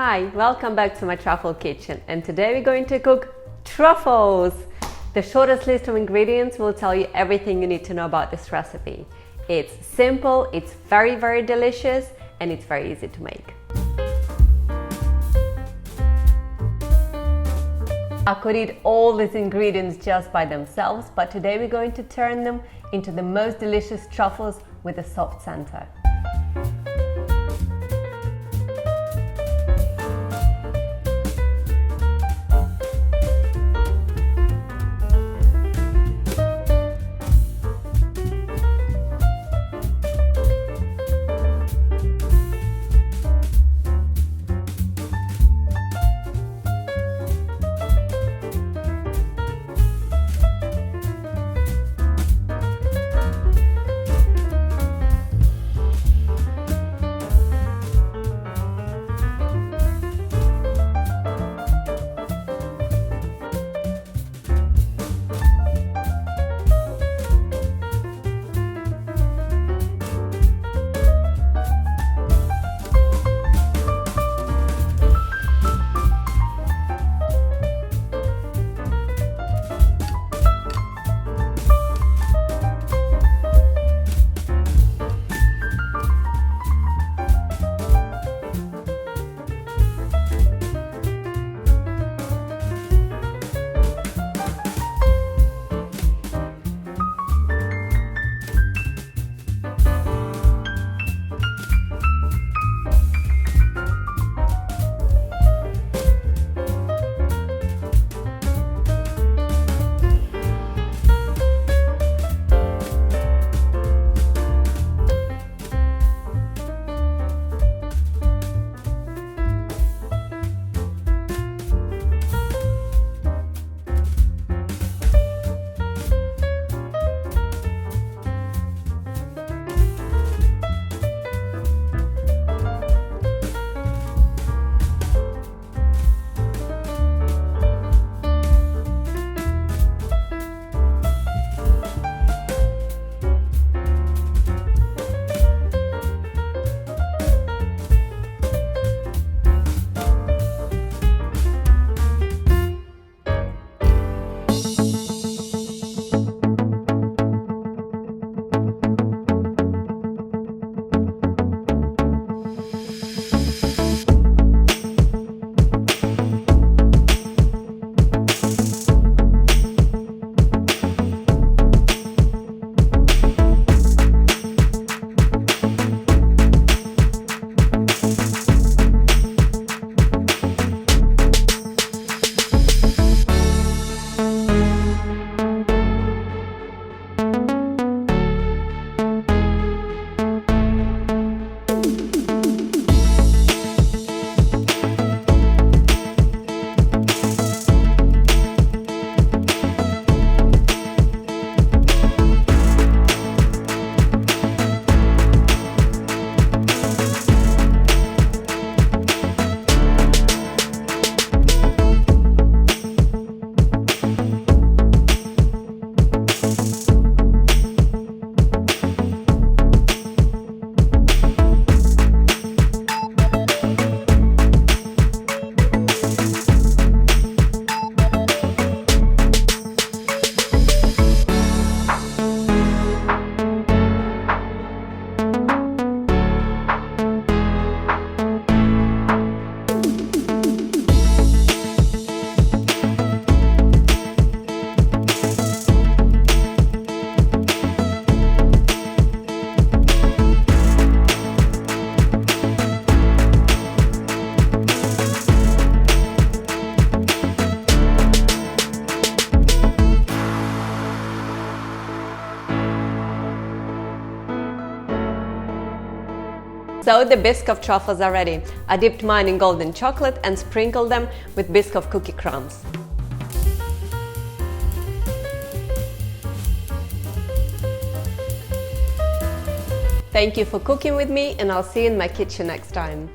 Hi, welcome back to my truffle kitchen, and today we're going to cook truffles. The shortest list of ingredients will tell you everything you need to know about this recipe. It's simple, it's very delicious, and it's very easy to make. I could eat all these ingredients just by themselves, but today we're going to turn them into the most delicious truffles with a soft center. So the Biscoff truffles are ready. I dipped mine in golden chocolate and sprinkled them with Biscoff cookie crumbs. Thank you for cooking with me, and I'll see you in my kitchen next time.